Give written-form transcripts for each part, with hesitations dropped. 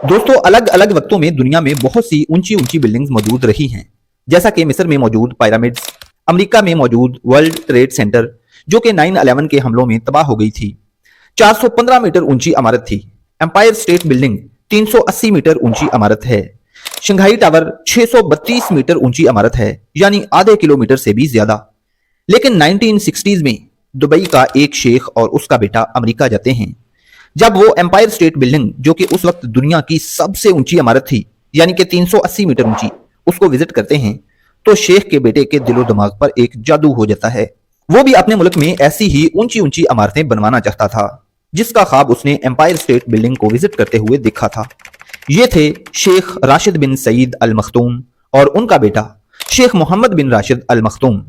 दोस्तों, अलग अलग वक्तों में दुनिया में बहुत सी ऊंची ऊंची बिल्डिंग्स मौजूद रही हैं, जैसा कि मिस्र में मौजूद पिरामिड्स, अमेरिका में मौजूद वर्ल्ड ट्रेड सेंटर जो कि 9/11 के हमलों में तबाह हो गई थी, 415 मीटर ऊंची इमारत थी। एम्पायर स्टेट बिल्डिंग 380 मीटर ऊंची इमारत है। शंघाई टावर 632 मीटर ऊंची इमारत है, यानी आधे किलोमीटर से भी ज्यादा। लेकिन 1960s में दुबई का एक शेख और उसका बेटा अमेरिका जाते हैं। जब वो एम्पायर स्टेट बिल्डिंग, जो कि उस वक्त दुनिया की सबसे ऊंची इमारत थी, यानी कि 380 मीटर ऊंची, उसको विजिट करते हैं, तो शेख के बेटे के दिलो दिमाग पर एक जादू हो जाता है। वो भी अपने मुल्क में ऐसी ही ऊंची ऊंची इमारतें बनवाना चाहता था, जिसका ख्वाब उसने एम्पायर स्टेट बिल्डिंग को विजिट करते हुए देखा था। ये थे शेख राशिद बिन सईद अल मखदूम और उनका बेटा शेख मोहम्मद बिन राशिद अल मखदूम।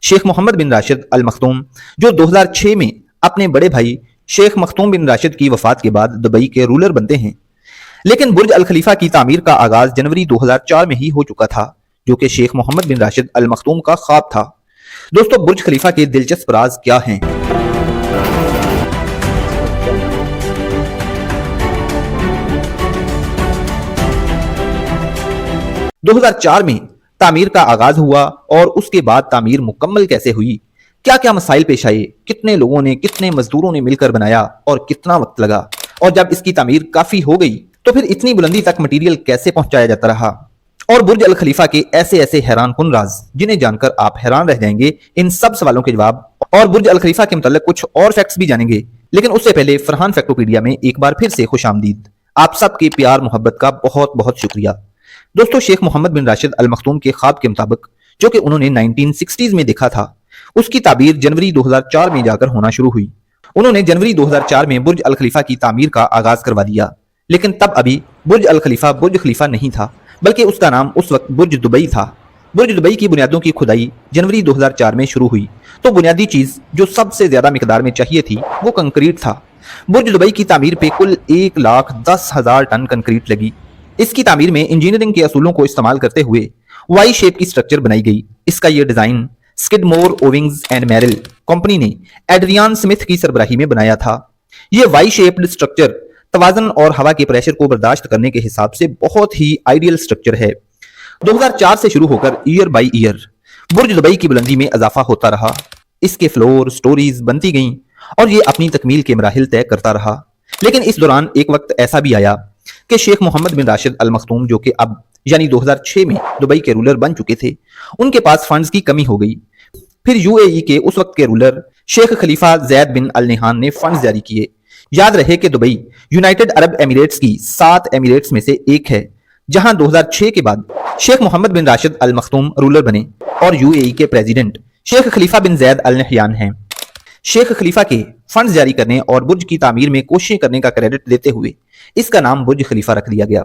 शेख मोहम्मद बिन राशिद अल मखदूम जो 2006 में अपने बड़े भाई शेख मखदूम बिन राशिद की वफात के बाद दुबई के रूलर बनते हैं। लेकिन बुर्ज अल खलीफा की तामीर का आगाज जनवरी 2004 में ही हो चुका था, जो कि शेख मोहम्मद बिन राशिद अल मखदूम का ख्वाब था। दोस्तों, बुर्ज खलीफा के दिलचस्प राज क्या हैं? 2004 में तामीर का आगाज हुआ और उसके बाद तामीर मुकम्मल कैसे हुई, क्या क्या मसाइल पेश आए, कितने लोगों ने, कितने मजदूरों ने मिलकर बनाया और कितना वक्त लगा, और जब इसकी तामीर काफी हो गई तो फिर इतनी बुलंदी तक मटेरियल कैसे पहुंचाया जाता रहा, और बुर्ज अल खलीफा के ऐसे ऐसे हैरान कुन राज जिन्हें जानकर आप हैरान रह जाएंगे। इन सब सवालों के जवाब और बुर्ज अल खलीफा के मुताल्लिक कुछ और फैक्ट्स भी जानेंगे। लेकिन उससे पहले फरहान फैक्टोपीडिया में एक बार फिर से खुशामदीद। आप सबके प्यार मोहब्बत का बहुत बहुत शुक्रिया। दोस्तों, शेख मोहम्मद बिन राशिद अल मखदूम के ख्वाब के मुताबिक, जो कि उन्होंने 1960s में देखा था, उसकी ताबीर जनवरी 2004 में जाकर होना शुरू हुई। उन्होंने जनवरी 2004 में बुर्ज अल खलीफा की तामीर का आगाज करवा दिया। लेकिन तब अभी बुर्ज अल खलीफा बुर्ज खलीफा नहीं था, बल्कि उसका नाम उस वक्त बुर्ज दुबई था। बुर्ज दुबई की बुनियादों की खुदाई जनवरी 2004 में शुरू हुई, तो बुनियादी चीज जो सबसे ज्यादा मिकदार में चाहिए थी वो कंक्रीट था। बुर्ज दुबई की तामीर पे कुल 1,10,000 टन कंक्रीट लगी। इसकी तामीर में इंजीनियरिंग के असूलों को इस्तेमाल करते हुए वाई शेप की स्ट्रक्चर बनाई गई। इसका यह design Skidmore Owings and Merrill company ने एड्रियान स्मिथ की सरबराही में बनाया था। यह वाई शेप्ड स्ट्रक्चर तवाजन और हवा के प्रेशर को बर्दाश्त करने के हिसाब से बहुत ही आइडियल स्ट्रक्चर है। 2004 से शुरू होकर year by year Burj Dubai की बुलंदी में इजाफा होता रहा। इसके फ्लोर स्टोरीज बनती गईं और ये अपनी तकमील के मराहिल तय करता रहा। लेकिन इस दौरान एक वक्त ऐसा भी आया कि शेख मोहम्मद बिन राशिद अल मखदूम, जो कि अब यानी 2006 में दुबई के रूलर बन चुके थे, उनके पास फंड्स की कमी हो गई। फिर यूएई के उस वक्त के रूलर शेख खलीफा जैद बिन अल नहान ने फंड्स जारी किए। याद रहे कि दुबई यूनाइटेड अरब एमिरेट्स की 7 एमिरेट्स में से एक है, जहां 2006 के बाद शेख मोहम्मद बिन राशिद अल मखदूम रूलर बने और यूएई के प्रेसिडेंट शेख खलीफा बिन जैद अल नहयान हैं। शेख खलीफा के फंड्स जारी करने और बुर्ज की तामीर में कोशिशें करने का क्रेडिट देते हुए इसका नाम बुर्ज खलीफा रख दिया गया।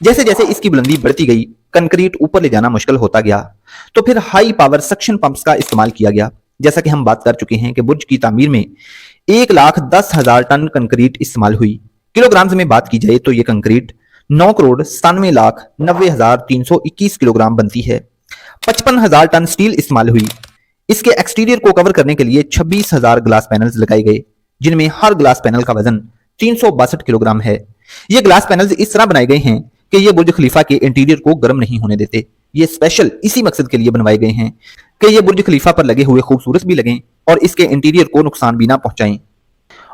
जैसे जैसे इसकी बुलंदी बढ़ती गई, कंक्रीट ऊपर ले जाना मुश्किल होता गया, तो फिर हाई पावर सक्शन पंप्स का इस्तेमाल किया गया। जैसा कि हम बात कर चुके हैं कि बुर्ज की तामीर में 1,10,000 टन कंक्रीट इस्तेमाल हुई। किलोग्राम्स में बात की जाए तो यह कंक्रीट 9,97,90,321 किलोग्राम बनती है। 55,000 टन स्टील इस्तेमाल हुई। इसके एक्सटीरियर को कवर करने के लिए 26,000 ग्लास पैनल्स लगाए गए, जिनमें हर ग्लास पैनल का वजन 362 किलोग्राम है। ये ग्लास पैनल्स इस तरह बनाए गए हैं कि ये बुर्ज खलीफा के इंटीरियर को गर्म नहीं होने देते। ये स्पेशल इसी मकसद के लिए बनवाए गए हैं कि ये बुर्ज खलीफा पर लगे हुए खूबसूरत भी लगें और इसके इंटीरियर को नुकसान भी ना पहुंचाएं।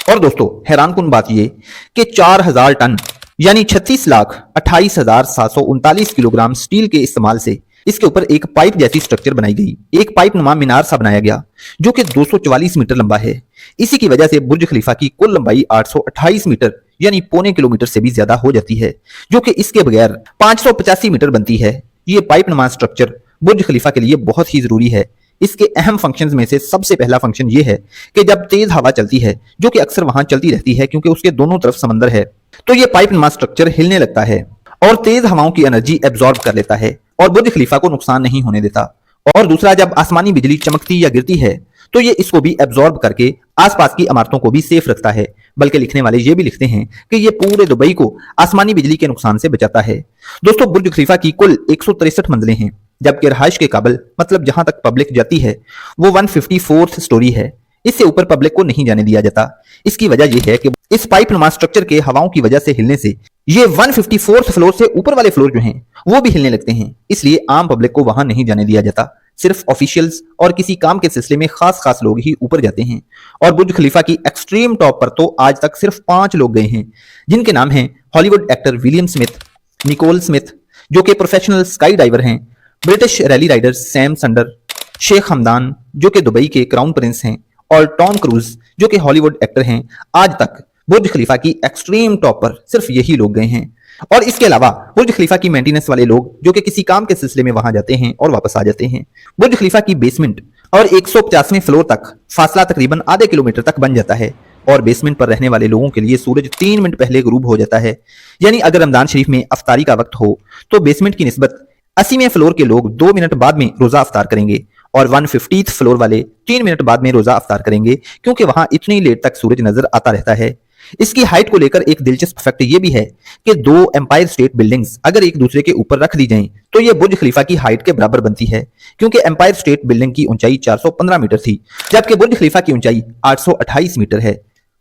और दोस्तों, हैरान कुन बात ये कि 4,000 टन यानी 36,28,739 किलोग्राम स्टील के इस्तेमाल से इसके ऊपर एक पाइप जैसी स्ट्रक्चर बनाई गई। एक पाइप नुमा मीनार सा बनाया गया जो कि 244 मीटर लंबा है। इसी की वजह से बुर्ज खलीफा की कुल लंबाई 828 मीटर यानी पौने किलोमीटर से भी ज्यादा हो जाती है, जो कि इसके बगैर 585 मीटर बनती है। ये पाइप नुमा स्ट्रक्चर बुर्ज खलीफा के लिए बहुत ही जरूरी है। इसके अहम फंक्शंस में से सबसे पहला फंक्शन ये है कि जब तेज हवा चलती है, जो कि अक्सर वहां चलती रहती है क्योंकि उसके दोनों तरफ समंदर है, तो ये पाइप नुमा स्ट्रक्चर हिलने लगता है और तेज हवाओं की एनर्जी एब्जॉर्ब कर लेता है और बुर्ज खलीफा को नुकसान नहीं होने देता। और दूसरा, जब आसमानी बिजली चमकती या गिरती है तो ये इसको भी एब्जॉर्ब करके आसपास की इमारतों को भी सेफ रखता है। बल्कि लिखने वाले ये भी लिखते हैं कि ये पूरे दुबई को आसमानी बिजली के नुकसान से बचाता है। दोस्तों, बुर्ज खलीफा की कुल 163 मंजिलें हैं, जबकि रहायश के काबिल मतलब जहां तक पब्लिक जाती है वो 154th स्टोरी है। इससे ऊपर पब्लिक को नहीं जाने दिया जाता। इसकी वजह यह है कि इस पाइप नुमा स्ट्रक्चर के हवाओं की वजह से हिलने से ये 154th फ्लोर से ऊपर वाले फ्लोर जो हैं वो भी हिलने लगते हैं। इसलिए आम पब्लिक को वहां नहीं जाने दिया जाता, सिर्फ ऑफिशियल्स और किसी काम के सिलसिले में खास लोग ही ऊपर जाते हैं। और बुर्ज खलीफा की एक्सट्रीम टॉप पर तो आज तक सिर्फ 5 लोग गए हैं, जिनके नाम हैं Hollywood actor William Smith, Nicole Smith जो कि प्रोफेशनल स्काई डाइवर हैं, British rally rider Sam Sunder, Sheikh Hamdan जो कि दुबई के क्राउन प्रिंस हैं, और टॉम क्रूज जो कि हॉलीवुड एक्टर हैं। आज तक बुर्ज खलीफा की एक्सट्रीम टॉप पर सिर्फ यही लोग गए हैं। और इसके अलावा बुर्ज खलीफा की मेंटेनेंस वाले लोग जो कि किसी काम के सिलसिले में वहां जाते हैं और वापस आ जाते हैं। बुर्ज खलीफा की बेसमेंट और 150वें फ्लोर तक फासला तकरीबन आधे किलोमीटर तक बन जाता है, और बेसमेंट पर रहने वाले लोगों के लिए सूरज 3 मिनट पहले गुरूब हो जाता है। यानी अगर रमजान शरीफ में अफ्तारी का वक्त हो तो बेसमेंट की निस्बत 80वें फ्लोर के लोग 2 मिनट बाद में रोजा अफ्तार करेंगे, और 150th फ्लोर वाले 3 मिनट बाद में रोजा अफ्तार करेंगे, क्योंकि वहां इतनी लेट तक सूरज नजर आता रहता है। इसकी हाइट को लेकर एक दिलचस्प फैक्ट ये भी है कि 2 एम्पायर स्टेट बिल्डिंग्स अगर एक दूसरे के ऊपर रख दी जाएं तो ये बुर्ज खलीफा की हाइट के बराबर बनती है, क्योंकि एम्पायर स्टेट बिल्डिंग की ऊंचाई 415 मीटर थी, जबकि बुर्ज खलीफा की ऊंचाई 828 मीटर है।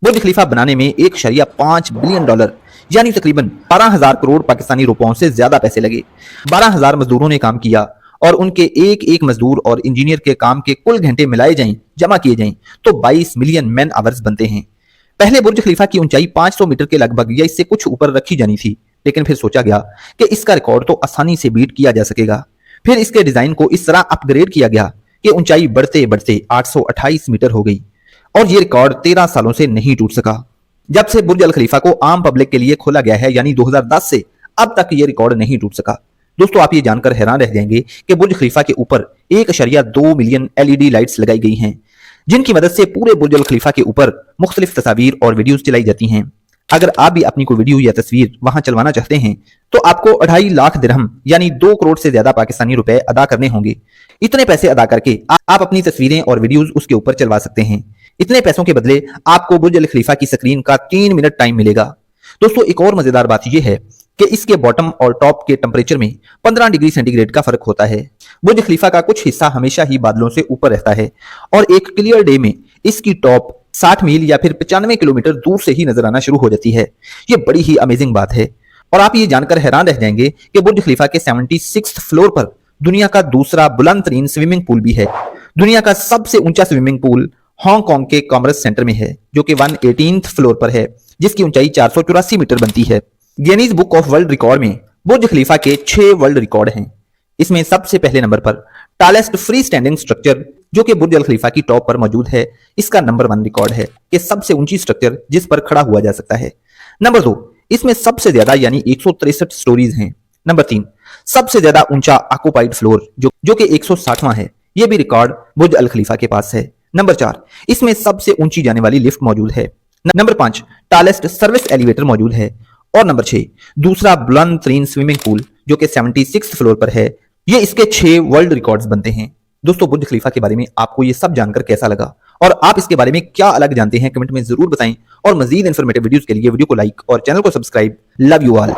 बुर्ज खलीफा बनाने में $1.5 बिलियन यानी तकरीबन 12,000 करोड़ पाकिस्तानी रुपयों से ज्यादा पैसे लगे। 12,000 मजदूरों ने काम किया, और उनके एक मजदूर और इंजीनियर के काम के कुल घंटे मिलाए जाएं, जमा किए जाएं तो 22 मिलियन मैन आवर्स बनते हैं। पहले बुर्ज खलीफा की ऊंचाई 500 मीटर के लगभग या इससे कुछ ऊपर रखी जानी थी, लेकिन फिर सोचा गया कि इसका रिकॉर्ड तो आसानी से बीट किया जा सकेगा। फिर इसके डिजाइन को इस तरह अपग्रेड किया गया कि ऊंचाई बढ़ते बढ़ते 828 मीटर हो गई, और ये रिकॉर्ड 13 सालों से नहीं टूट सका। जब से बुर्ज अल खलीफा को आम पब्लिक के लिए खोला गया है, यानी 2010 से अब तक ये रिकॉर्ड नहीं टूट सका। दोस्तों, आप ये जानकर हैरान रह जाएंगे कि बुर्ज खलीफा के ऊपर 1.2 मिलियन LED लाइट्स लगाई गई हैं, जिनकी मदद से पूरे बुर्ज अल खलीफा के ऊपर मुख्तलिफ तस्वीर और वीडियोस चलाई जाती हैं। अगर आप भी अपनी कोई वीडियो या तस्वीर वहां चलवाना चाहते हैं तो आपको 2.5 लाख दिरहम यानी 2 करोड़ से ज्यादा पाकिस्तानी रुपए अदा करने होंगे। इतने पैसे अदा करके आप अपनी तस्वीरें और वीडियोस उसके ऊपर चलवा सकते हैं। इतने पैसों के बदले आपको बुर्ज अल खलीफा की स्क्रीन का 3 मिनट टाइम मिलेगा। दोस्तों, एक और मजेदार बात यह है कि इसके बॉटम और टॉप के टेम्परेचर में 15 डिग्री सेंटीग्रेड का फर्क होता है। बुर्ज खलीफा का कुछ हिस्सा हमेशा ही बादलों से ऊपर रहता है, और एक क्लियर डे में इसकी टॉप 60 मील या फिर 95 किलोमीटर दूर से ही नजर आना शुरू हो जाती है। ये बड़ी ही अमेजिंग बात है। और आप ये जानकर हैरान रह जाएंगे कि बुर्ज खलीफा के 76th फ्लोर पर दुनिया का दूसरा बुलंद तरीन स्विमिंग पूल भी है। दुनिया का सबसे ऊंचा स्विमिंग पूल हांगकांग के कॉमर्स सेंटर में है, जो कि 118th फ्लोर पर है, जिसकी ऊंचाई 484 मीटर बनती है। Guinness book of world record में बुर्ज खलीफा के 6 वर्ल्ड रिकॉर्ड हैं। इसमें सबसे पहले नंबर पर टालेस्ट फ्री स्टैंडिंग स्ट्रक्चर, जो कि बुर्ज अल खलीफा की टॉप पर मौजूद है, इसका नंबर 1 रिकॉर्ड है कि सबसे ऊंची स्ट्रक्चर जिस पर खड़ा हुआ जा सकता है। नंबर 2, इसमें सबसे ज्यादा यानी 163 स्टोरीज हैं। नंबर 3, सबसे ज्यादा ऊंचा ऑक्युपाइड फ्लोर जो कि 160वां है, यह भी रिकॉर्ड बुर्ज अल खलीफा के पास है। नंबर 4, इसमें सबसे ऊंची जाने वाली लिफ्ट मौजूद है। नंबर 5, टालेस्ट सर्विस एलिवेटर मौजूद है। और नंबर 6, दूसरा बुलंद तरीन स्विमिंग पूल जो कि 76th फ्लोर पर है। ये इसके 6 वर्ल्ड रिकॉर्ड्स बनते हैं। दोस्तों, बुर्ज खलीफा के बारे में आपको ये सब जानकर कैसा लगा, और आप इसके बारे में क्या अलग जानते हैं, कमेंट में जरूर बताएं। और मजीद इंफॉर्मेटिव वीडियोस के लिए वीडियो को लाइक और चैनल को सब्सक्राइब। Love you all.